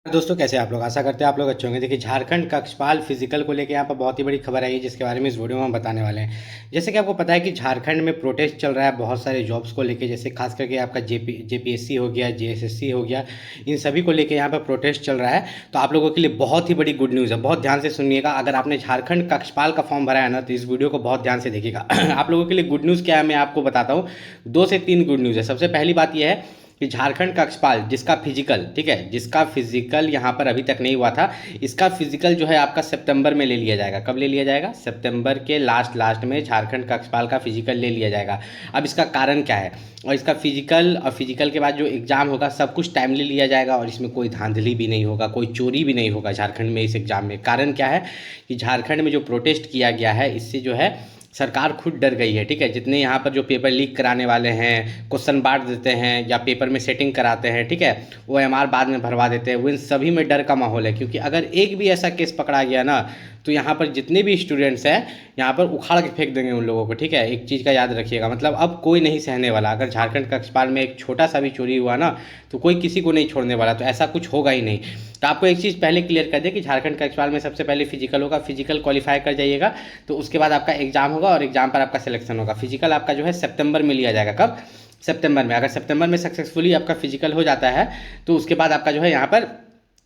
दोस्तों कैसे आप लोग आशा करते हैं आप लोग अच्छे होंगे। देखिए झारखंड कक्षपाल फिजिकल को लेकर यहाँ पर बहुत ही बड़ी खबर आई है जिसके बारे में इस वीडियो में हम बताने वाले हैं। जैसे कि आपको पता है कि झारखंड में प्रोटेस्ट चल रहा है बहुत सारे जॉब्स को लेकर, जैसे खास करके आपका जेपीएससी हो गया, जेएसएससी हो गया, इन सभी को लेकर यहाँ पर प्रोटेस्ट चल रहा है। तो आप लोगों के लिए बहुत ही बड़ी गुड न्यूज़ है, बहुत ध्यान से सुनिएगा। अगर आपने झारखंड कक्षपाल का फॉर्म भरा है ना तो इस वीडियो को बहुत ध्यान से देखिएगा। आप लोगों के लिए गुड न्यूज़ क्या है मैं आपको बताता हूँ। 2 से 3 गुड न्यूज़ है। सबसे पहली बात यह है कि झारखंड कक्षपाल जिसका फिजिकल, ठीक है, जिसका फिजिकल यहाँ पर अभी तक नहीं हुआ था, इसका फिजिकल जो है आपका सितंबर में ले लिया जाएगा। कब ले लिया जाएगा? सितंबर के लास्ट में झारखंड कक्षपाल का फिजिकल ले लिया जाएगा। अब इसका कारण क्या है, और इसका फिजिकल और फिजिकल के बाद जो एग्ज़ाम होगा सब कुछ टाइमली लिया जाएगा और इसमें कोई धांधली भी नहीं होगा, कोई चोरी भी नहीं होगा झारखंड में इस एग्ज़ाम में। कारण क्या है कि झारखंड में जो प्रोटेस्ट किया गया है इससे जो है सरकार खुद डर गई है। ठीक है, जितने यहाँ पर जो पेपर लीक कराने वाले हैं, क्वेश्चन बांट देते हैं या पेपर में सेटिंग कराते हैं, ठीक है, OMR बाद में भरवा देते हैं, वो इन सभी में डर का माहौल है। क्योंकि अगर एक भी ऐसा केस पकड़ा गया ना तो यहाँ पर जितने भी स्टूडेंट्स हैं यहाँ पर उखाड़ के फेंक देंगे उन लोगों को। ठीक है, एक चीज़ का याद रखिएगा, मतलब अब कोई नहीं सहने वाला। अगर झारखंड कक्षपाल में एक छोटा सा भी चोरी हुआ ना तो कोई किसी को नहीं छोड़ने वाला, तो ऐसा कुछ होगा ही नहीं। तो आपको एक चीज़ पहले क्लियर कर दे कि झारखंड कक्षपाल में सबसे पहले फिजिकल होगा, फिजिकल क्वालिफाई कर जाइएगा तो उसके बाद आपका एग्जाम होगा और एग्जाम पर आपका सिलेक्शन होगा। फिजिकल आपका जो है सितंबर में लिया जाएगा। कब? सितंबर में। अगर सितंबर में सक्सेसफुली आपका फिजिकल हो जाता है तो उसके बाद आपका जो है यहाँ पर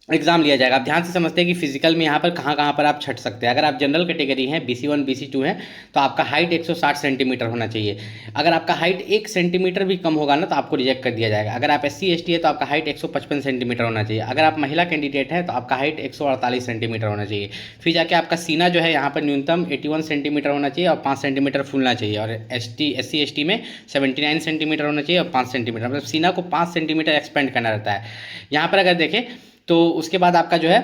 एग्जाम लिया जाएगा। आप ध्यान से समझते हैं कि फिजिकल में यहाँ पर कहाँ पर आप छट सकते हैं। अगर आप जनरल कैटेगरी हैं, BC1 BC2 हैं, तो आपका हाइट 160 सेंटीमीटर होना चाहिए। अगर आपका हाइट 1 सेंटीमीटर भी कम होगा ना तो आपको रिजेक्ट कर दिया जाएगा। अगर आप SC ST है तो आपका हाइट 155 सेंटीमीटर होना चाहिए। अगर आप महिला कैंडिडेट है तो आपका हाइट 148 सेंटीमीटर होना चाहिए। फिर जाके आपका सीना जो है यहाँ पर न्यूनतम 81 सेंटीमीटर होना चाहिए और 5 सेंटीमीटर फूलना चाहिए। और SC ST में 79 सेंटीमीटर होना चाहिए और 5 सेंटीमीटर, मतलब सीना को 5 सेंटीमीटर एक्सपेंड करना रहता है। यहाँ पर अगर देखें तो उसके बाद आपका जो है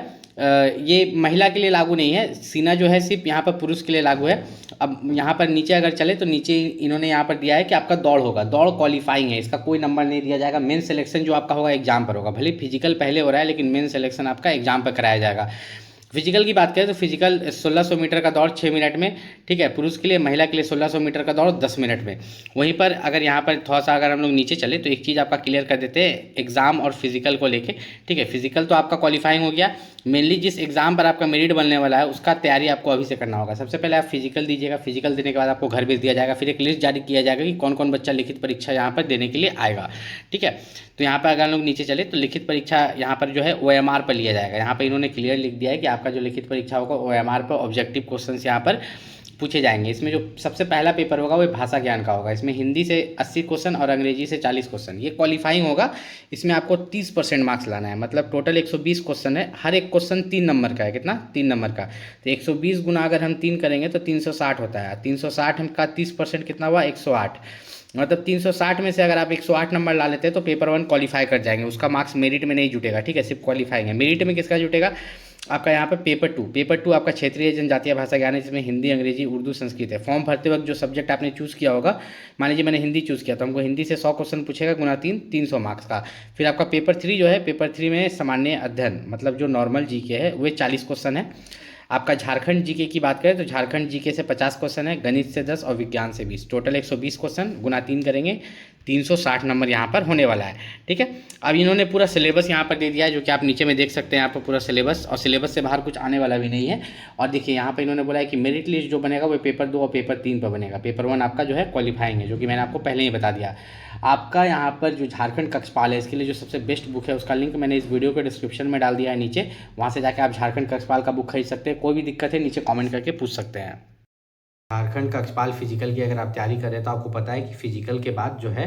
ये महिला के लिए लागू नहीं है, सीना जो है सिर्फ यहाँ पर पुरुष के लिए लागू है। अब यहाँ पर नीचे अगर चले तो नीचे इन्होंने यहाँ पर दिया है कि आपका दौड़ होगा, दौड़ क्वालिफाइंग है, इसका कोई नंबर नहीं दिया जाएगा। मेन सिलेक्शन जो आपका होगा एग्जाम पर होगा, भले फिजिकल पहले हो रहा है लेकिन मेन सिलेक्शन आपका एग्जाम पर कराया जाएगा। फिजिकल की बात करें तो फिजिकल 1600 मीटर का दौड़ 6 मिनट में, ठीक है, पुरुष के लिए, महिला के लिए 1600 मीटर का दौड़ 10 मिनट में। वहीं पर अगर यहाँ पर थोड़ा सा अगर हम लोग नीचे चले तो एक चीज़ आपका क्लियर कर देते हैं एग्जाम और फिजिकल को लेके। ठीक है, फिजिकल तो आपका क्वालिफाइंग हो गया, मेनली जिस एग्जाम पर आपका मेरिट बनने वाला है उसका तैयारी आपको अभी से करना होगा। सबसे पहले आप फिजिकल दीजिएगा, फिजिकल देने के बाद आपको घर भेज दिया जाएगा, फिर एक लिस्ट जारी किया जाएगा कि कौन कौन बच्चा लिखित परीक्षा यहाँ पर देने के लिए आएगा। ठीक है, तो यहाँ पर अगर हम लोग नीचे चले तो लिखित परीक्षा यहाँ पर जो है OMR पर लिया जाएगा। यहाँ पर इन्होंने क्लियर लिख दिया है कि आपका जो लिखित परीक्षा होगा OMR पर ऑब्जेक्टिव क्वेश्चन यहाँ पर पूछे जाएंगे। इसमें जो सबसे पहला पेपर होगा वो भाषा ज्ञान का होगा। इसमें हिंदी से 80 क्वेश्चन और अंग्रेजी से 40 क्वेश्चन, ये क्वालिफाइंग होगा। इसमें आपको 30% मार्क्स लाना है, मतलब टोटल 120 क्वेश्चन है, हर एक क्वेश्चन 3 नंबर का है। कितना? 3 नंबर का। तो 120 गुना अगर हम 3 करेंगे तो 360 होता है। 360 का 30% कितना हुआ? 108। मतलब 360 में से अगर आप 108 नंबर ला लेते हैं तो पेपर 1 क्वालिफाई कर जाएंगे। उसका मार्क्स मेरिट में नहीं जुटेगा, ठीक है, सिर्फ क्वालिफाइंग है। मेरिट में किसका जुटेगा? आपका यहाँ पर पेपर 2 आपका क्षेत्रीय जनजातीय भाषा ज्ञान है, जिसमें हिंदी, अंग्रेजी, उर्दू, संस्कृत है। फॉर्म भरते वक्त जो सब्जेक्ट आपने चूज़ किया होगा, मान लीजिए मैंने हिंदी चूज़ किया तो हमको हिंदी से 100 क्वेश्चन पूछेगा, गुना 3 300 मार्क्स का। फिर आपका पेपर 3 जो है, पेपर 3 में सामान्य अध्ययन, मतलब जो नॉर्मल GK है, वे 40 क्वेश्चन है। आपका झारखंड GK की बात करें तो झारखंड GK से 50 क्वेश्चन है, गणित से 10 और विज्ञान से 20, टोटल 120 क्वेश्चन, गुना 3 करेंगे 360 नंबर यहाँ पर होने वाला है। ठीक है, अब इन्होंने पूरा सिलेबस यहाँ पर दे दिया है जो कि आप नीचे में देख सकते हैं यहाँ पर पूरा सिलेबस, और सिलेबस से बाहर कुछ आने वाला भी नहीं है। और देखिए यहाँ पर इन्होंने बोला है कि मेरिट लिस्ट जो बनेगा वो पेपर 2 और पेपर 3 पर बनेगा। पेपर 1 आपका जो है क्वालिफाइंग है, जो कि मैंने आपको पहले ही बता दिया। आपका यहाँ पर जो झारखंड कक्षपाल है इसके लिए जो सबसे बेस्ट बुक है उसका लिंक मैंने इस वीडियो के डिस्क्रिप्शन में डाल दिया है नीचे, वहाँ से जाकर आप झारखंड कक्षपाल का बुक खरीद सकते हैं। कोई भी दिक्कत है नीचे कमेंट करके पूछ सकते हैं। झारखंड कक्षपाल फिजिकल की अगर आप तैयारी कर रहे हैं तो आपको पता है कि फिजिकल के बाद जो है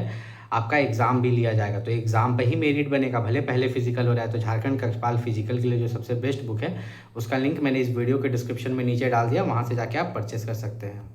आपका एग्ज़ाम भी लिया जाएगा, तो एग्ज़ाम पे ही मेरिट बनेगा, भले पहले फिजिकल हो रहा है। तो झारखंड कक्षपाल फिजिकल के लिए जो सबसे बेस्ट बुक है उसका लिंक मैंने इस वीडियो के डिस्क्रिप्शन में नीचे डाल दिया, वहाँ से जाके आप परचेस कर सकते हैं।